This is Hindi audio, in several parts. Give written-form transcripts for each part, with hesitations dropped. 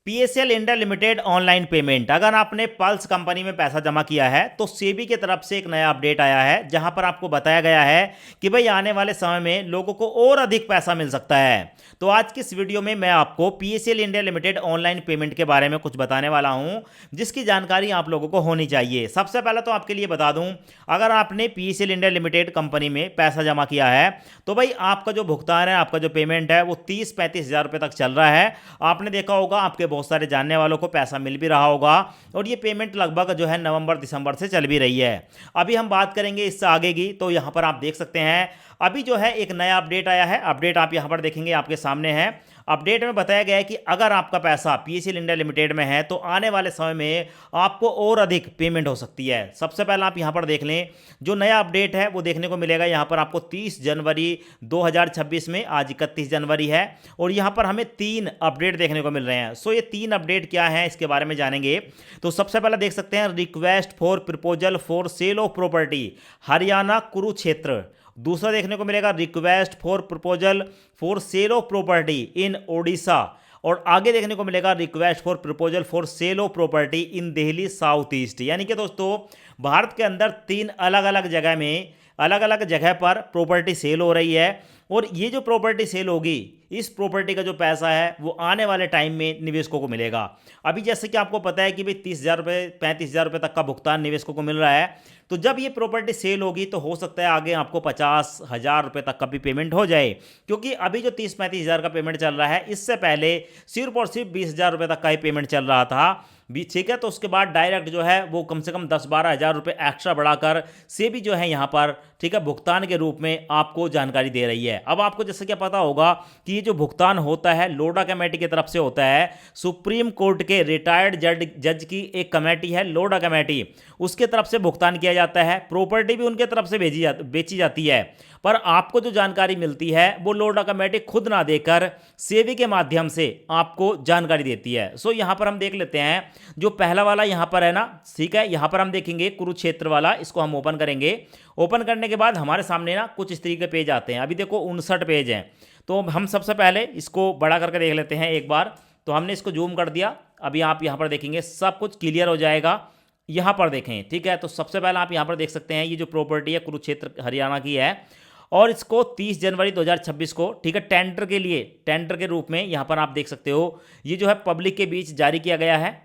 PSL India limited online payment. अगर आपने पल्स कंपनी में पैसा जमा किया है तो सेबी की तरफ से एक नया अपडेट आया है जहां पर आपको बताया गया है कि भाई आने वाले समय में लोगों को और अधिक पैसा मिल सकता है। तो आज की इस वीडियो में मैं आपको PSL India limited online payment के बारे में कुछ बताने वाला हूं जिसकी जानकारी आप लोगों को होनी चाहिए। सबसे पहले तो आपके लिए बता दूं, अगर आपने पीएसएल इंडिया लिमिटेड कंपनी में पैसा जमा किया है तो भाई आपका जो भुगतान है, आपका जो पेमेंट है वो 30-35 हज़ार रुपये तक चल रहा है। आपने देखा होगा आपके बहुत सारे जानने वालों को पैसा मिल भी रहा होगा और ये पेमेंट लगभग जो है नवंबर दिसंबर से चल भी रही है। अभी हम बात करेंगे इससे आगे की, तो यहाँ पर आप देख सकते हैं अभी जो है एक नया अपडेट आया है। अपडेट आप यहाँ पर देखेंगे, आपके सामने है। अपडेट में बताया गया है कि अगर आपका पैसा पीएसएल इंडिया लिमिटेड में है तो आने वाले समय में आपको और अधिक पेमेंट हो सकती है। सबसे पहले आप यहाँ पर देख लें, जो नया अपडेट है वो देखने को मिलेगा यहाँ पर आपको 30 जनवरी 2026 में। आज 31 जनवरी है और यहाँ पर हमें 3 अपडेट देखने को मिल रहे हैं। सो ये 3 अपडेट क्या है इसके बारे में जानेंगे। तो सबसे पहले देख सकते हैं, request for proposal for sale of property Haryana Kurukshetra. दूसरा देखने को मिलेगा request for proposal for sale of property in Odisha. और आगे देखने को मिलेगा request for proposal for sale of property in Delhi south east. यानी कि दोस्तों भारत के अंदर 3 अलग अलग जगह में, अलग अलग जगह पर प्रॉपर्टी सेल हो रही है और ये जो प्रॉपर्टी सेल होगी, इस प्रॉपर्टी का जो पैसा है वो आने वाले टाइम में निवेशकों को मिलेगा। अभी जैसे कि आपको पता है कि भाई 30,000 रुपये 35,000 रुपये तक का भुगतान निवेशकों को मिल रहा है, तो जब ये प्रॉपर्टी सेल होगी तो हो सकता है आगे आपको 50,000 रुपये तक का भी पेमेंट हो जाए। क्योंकि अभी जो 30-35 हज़ार का पेमेंट चल रहा है, इससे पहले सिर्फ और सिर्फ 20,000 रुपये तक का ही पेमेंट चल रहा था भी, ठीक है। तो उसके बाद डायरेक्ट जो है वो कम से कम 10-12 हज़ार रुपये एक्स्ट्रा बढ़ाकर से भी जो है यहाँ पर, ठीक है, भुगतान के रूप में आपको जानकारी दे रही है। अब आपको जैसे क्या पता होगा कि ये जो भुगतान होता है लोढ़ा कमेटी की तरफ से होता है। सुप्रीम कोर्ट के रिटायर्ड जज की एक कमेटी है लोढ़ा कमेटी, उसके तरफ से भुगतान किया जाता है। प्रॉपर्टी भी उनके तरफ से बेची जाती है, पर आपको जो जानकारी मिलती है वो लोढ़ा कमेटी खुद ना देकर सेबी के माध्यम से आपको जानकारी देती है। सो यहाँ पर हम देख लेते हैं, जो पहला वाला यहाँ पर है ना, ठीक है, यहाँ पर हम देखेंगे कुरुक्षेत्र वाला। इसको हम ओपन करेंगे। ओपन करने के बाद हमारे सामने ना कुछ इस तरीके के पेज आते हैं। अभी देखो 59 पेज हैं। तो हम सबसे पहले इसको बड़ा करके देख लेते हैं एक बार। तो हमने इसको जूम कर दिया। अभी आप यहाँ पर देखेंगे सब कुछ क्लियर हो जाएगा। यहाँ पर देखें, ठीक है। तो सबसे पहले आप यहाँ पर देख सकते हैं ये जो प्रॉपर्टी है कुरुक्षेत्र हरियाणा की है और इसको 30 जनवरी 2026 को, ठीक है, टेंडर के लिए, टेंडर के रूप में यहाँ पर आप देख सकते हो ये जो है पब्लिक के बीच जारी किया गया है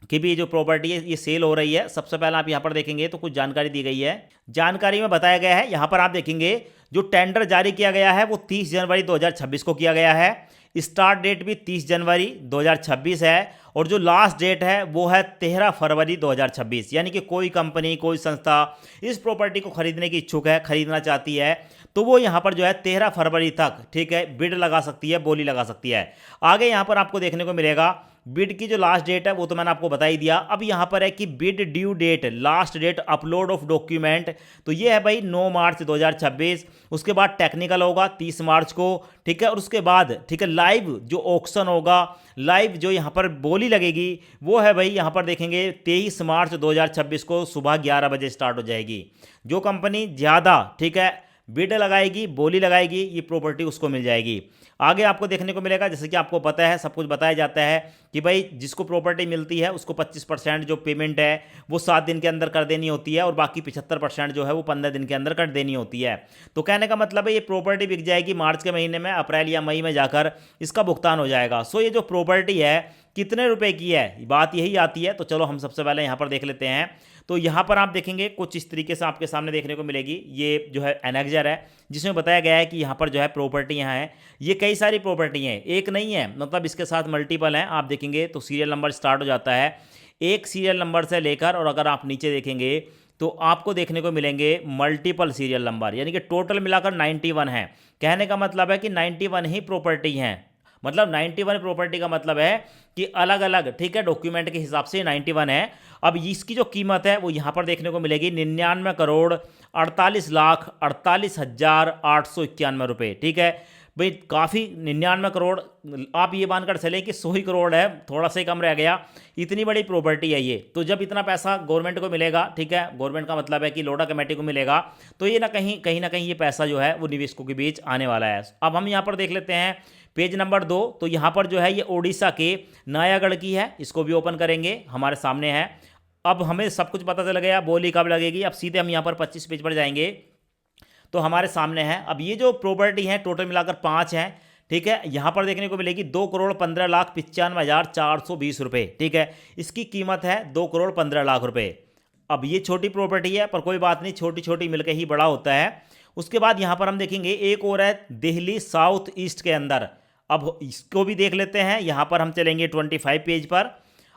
कि भी ये जो प्रॉपर्टी है ये सेल हो रही है। सबसे पहले आप यहाँ पर देखेंगे तो कुछ जानकारी दी गई है। जानकारी में बताया गया है, यहाँ पर आप देखेंगे जो टेंडर जारी किया गया है वो 30 जनवरी 2026 को किया गया है। स्टार्ट डेट भी 30 जनवरी 2026 है और जो लास्ट डेट है वो है 13 फरवरी 2026। यानी कि कोई कंपनी, कोई संस्था इस प्रॉपर्टी को खरीदने की इच्छुक है, खरीदना चाहती है, तो वो यहाँ पर जो है 13 फरवरी तक, ठीक है, बिड लगा सकती है, बोली लगा सकती है। आगे यहाँ पर आपको देखने को मिलेगा बिड की जो लास्ट डेट है वो तो मैंने आपको बता ही दिया। अब यहाँ पर है कि bid due date, last date upload of document, तो ये है भाई 9 मार्च 2026। उसके बाद टेक्निकल होगा 30 मार्च को, ठीक है। और उसके बाद, ठीक है, लाइव जो ऑक्शन होगा, लाइव जो यहाँ पर बोली लगेगी वो है भाई यहाँ पर देखेंगे 23 मार्च 2026 को सुबह 11 बजे स्टार्ट हो जाएगी। जो कंपनी ज़्यादा, ठीक है, बिड लगाएगी, बोली लगाएगी, ये प्रॉपर्टी उसको मिल जाएगी। आगे आपको देखने को मिलेगा, जैसे कि आपको पता है, सब कुछ बताया जाता है कि भाई जिसको प्रॉपर्टी मिलती है उसको 25% जो पेमेंट है वो 7 दिन के अंदर कर देनी होती है और बाकी 75% जो है वो 15 दिन के अंदर कर देनी होती है। तो कहने का मतलब है ये प्रॉपर्टी बिक जाएगी मार्च के महीने में, अप्रैल या मई में जाकर इसका भुगतान हो जाएगा। सो ये जो प्रॉपर्टी है कितने रुपए की है, बात यही आती है। तो चलो हम सबसे पहले यहाँ पर देख लेते हैं। तो यहाँ पर आप देखेंगे कुछ इस तरीके से आपके सामने देखने को मिलेगी। ये जो है एनेक्जर है जिसमें बताया गया है कि यहाँ पर जो है प्रॉपर्टी यहाँ है, ये कई सारी प्रॉपर्टी हैं, एक नहीं है, मतलब इसके साथ मल्टीपल हैं। आप देखेंगे तो सीरियल नंबर स्टार्ट हो जाता है एक सीरियल नंबर से लेकर, और अगर आप नीचे देखेंगे तो आपको देखने को मिलेंगे मल्टीपल सीरियल नंबर, यानी कि टोटल मिलाकर 91 है। कहने का मतलब है कि 91 ही प्रॉपर्टी हैं, मतलब 91 प्रॉपर्टी का मतलब है कि अलग अलग, ठीक है, डॉक्यूमेंट के हिसाब से 91 है। अब इसकी जो कीमत है वो यहाँ पर देखने को मिलेगी 99 करोड़ 48,48,891 रुपये, ठीक है भाई। काफ़ी 99 करोड़, आप ये मानकर चलें कि 100 ही करोड़ है, थोड़ा सा ही कम रह गया। इतनी बड़ी प्रॉपर्टी है ये। तो जब इतना पैसा गवर्नमेंट को मिलेगा, ठीक है, गवर्नमेंट का मतलब है कि लोढ़ा कमेटी को मिलेगा, तो ये ना कहीं ना कहीं ये पैसा जो है वो निवेशकों के बीच आने वाला है। अब हम यहाँ पर देख लेते हैं पेज नंबर 2, तो यहाँ पर जो है ये ओडिशा के नयागढ़ की है, इसको भी ओपन करेंगे, हमारे सामने है। अब हमें सब कुछ पता चल गया, बोली कब लगेगी। अब सीधे हम यहाँ पर 25 पेज पर जाएंगे तो हमारे सामने है। अब ये जो प्रॉपर्टी है टोटल मिलाकर 5 है, ठीक है। यहाँ पर देखने को मिलेगी 2,15,95,420 रुपये, ठीक है। इसकी कीमत है 2,15,00,000 रुपये। अब ये छोटी प्रॉपर्टी है पर कोई बात नहीं, छोटी छोटी मिलकर ही बड़ा होता है। उसके बाद यहाँ पर हम देखेंगे एक और है दिल्ली साउथ ईस्ट के अंदर। अब इसको भी देख लेते हैं। यहाँ पर हम चलेंगे 25 पेज पर।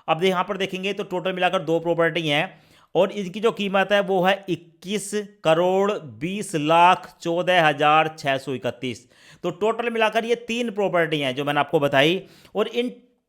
अब यहाँ पर देखेंगे तो टोटल मिलाकर 2 प्रॉपर्टी हैं और इनकी जो कीमत है वो है 21,20,14,631। तो टोटल मिलाकर ये 3 प्रॉपर्टी हैं जो मैंने आपको बताई, और इन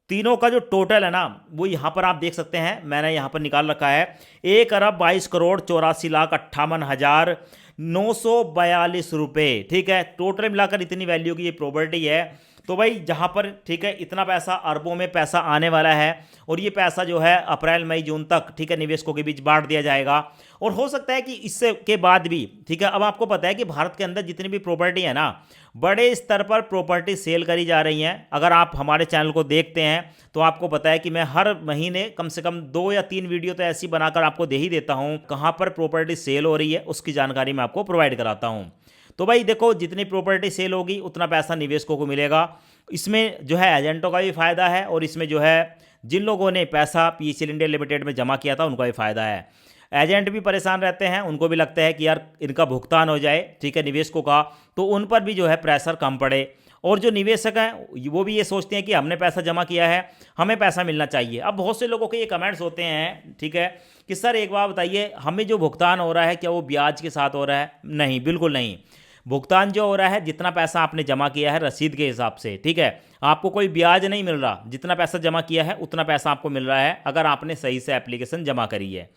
तीनों का जो टोटल है ना वो यहाँ पर आप देख सकते हैं, मैंने यहाँ पर निकाल रखा है 1,22,84,58,942 रुपये, ठीक है। टोटल मिलाकर इतनी वैल्यू की ये प्रॉपर्टी है। तो भाई जहाँ पर, ठीक है, इतना पैसा, अरबों में पैसा आने वाला है और ये पैसा जो है अप्रैल मई जून तक, ठीक है, निवेशकों के बीच बांट दिया जाएगा। और हो सकता है कि इससे के बाद भी, ठीक है, अब आपको पता है कि भारत के अंदर जितनी भी प्रॉपर्टी है ना, बड़े स्तर पर प्रॉपर्टी सेल करी जा रही हैं। अगर आप हमारे चैनल को देखते हैं तो आपको पता है कि मैं हर महीने कम से कम 2 या 3 वीडियो तो ऐसी बनाकर आपको दे ही देता हूँ। कहाँ पर प्रॉपर्टी सेल हो रही है उसकी जानकारी मैं आपको प्रोवाइड कराता हूँ। तो भाई देखो, जितनी प्रॉपर्टी सेल होगी उतना पैसा निवेशकों को मिलेगा। इसमें जो है एजेंटों का भी फ़ायदा है और इसमें जो है जिन लोगों ने पैसा पीएचईएल इंडिया लिमिटेड में जमा किया था उनका भी फ़ायदा है। एजेंट भी परेशान रहते हैं, उनको भी लगता है कि यार इनका भुगतान हो जाए, ठीक है, निवेशकों का, तो उन पर भी जो है प्रेशर कम पड़े। और जो निवेशक हैं वो भी ये सोचते हैं कि हमने पैसा जमा किया है, हमें पैसा मिलना चाहिए। अब बहुत से लोगों के ये कमेंट्स होते हैं, ठीक है, कि सर एक बात बताइए, हमें जो भुगतान हो रहा है क्या वो ब्याज के साथ हो रहा है? नहीं, बिल्कुल नहीं। भुगतान जो हो रहा है जितना पैसा आपने जमा किया है रसीद के हिसाब से, ठीक है, आपको कोई ब्याज नहीं मिल रहा। जितना पैसा जमा किया है उतना पैसा आपको मिल रहा है अगर आपने सही से एप्लीकेशन जमा करी है।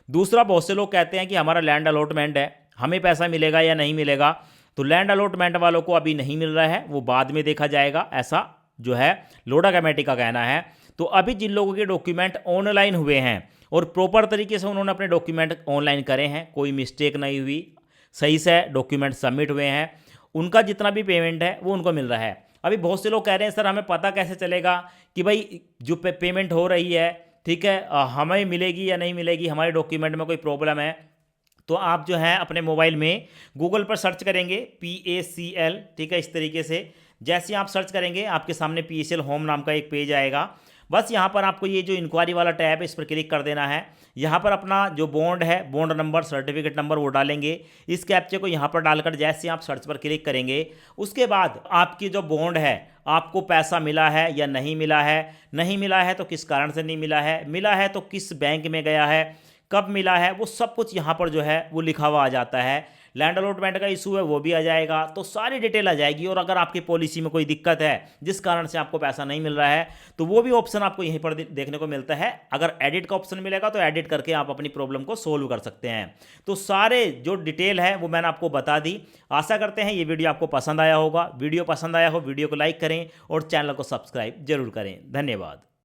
दूसरा, बहुत से लोग कहते हैं कि हमारा लैंड अलॉटमेंट है, हमें पैसा मिलेगा या नहीं मिलेगा। तो लैंड अलॉटमेंट वालों को अभी नहीं मिल रहा है, वो बाद में देखा जाएगा, ऐसा जो है लोढ़ा कमेटी का कहना है। तो अभी जिन लोगों के डॉक्यूमेंट ऑनलाइन हुए हैं और प्रॉपर तरीके से उन्होंने अपने डॉक्यूमेंट ऑनलाइन करे हैं, कोई मिस्टेक नहीं हुई, सही से डॉक्यूमेंट सबमिट हुए हैं, उनका जितना भी पेमेंट है वो उनको मिल रहा है। अभी बहुत से लोग कह रहे हैं सर हमें पता कैसे चलेगा कि भाई जो पेमेंट हो रही है, ठीक है, हमें मिलेगी या नहीं मिलेगी, हमारे डॉक्यूमेंट में कोई प्रॉब्लम है। तो आप जो है अपने मोबाइल में गूगल पर सर्च करेंगे PACL, ठीक है, इस तरीके से जैसे आप सर्च करेंगे आपके सामने PACL होम नाम का एक पेज आएगा। बस यहाँ पर आपको ये जो इंक्वायरी वाला टैब है इस पर क्लिक कर देना है। यहाँ पर अपना जो बॉन्ड है, बॉन्ड नंबर, सर्टिफिकेट नंबर वो डालेंगे। इस कैप्चे को यहाँ पर डालकर जैसे आप सर्च पर क्लिक करेंगे उसके बाद आपकी जो बॉन्ड है, आपको पैसा मिला है या नहीं मिला है, नहीं मिला है तो किस कारण से नहीं मिला है, मिला है तो किस बैंक में गया है, कब मिला है, वो सब कुछ यहाँ पर जो है वो लिखा हुआ आ जाता है। लैंड अलॉटमेंट का इशू है वो भी आ जाएगा, तो सारी डिटेल आ जाएगी। और अगर आपकी पॉलिसी में कोई दिक्कत है जिस कारण से आपको पैसा नहीं मिल रहा है तो वो भी ऑप्शन आपको यहीं पर देखने को मिलता है। अगर एडिट का ऑप्शन मिलेगा तो एडिट करके आप अपनी प्रॉब्लम को सोल्व कर सकते हैं। तो सारे जो डिटेल है वो मैंने आपको बता दी। आशा करते हैं ये वीडियो आपको पसंद आया होगा। वीडियो पसंद आया हो वीडियो को लाइक करें और चैनल को सब्सक्राइब जरूर करें। धन्यवाद।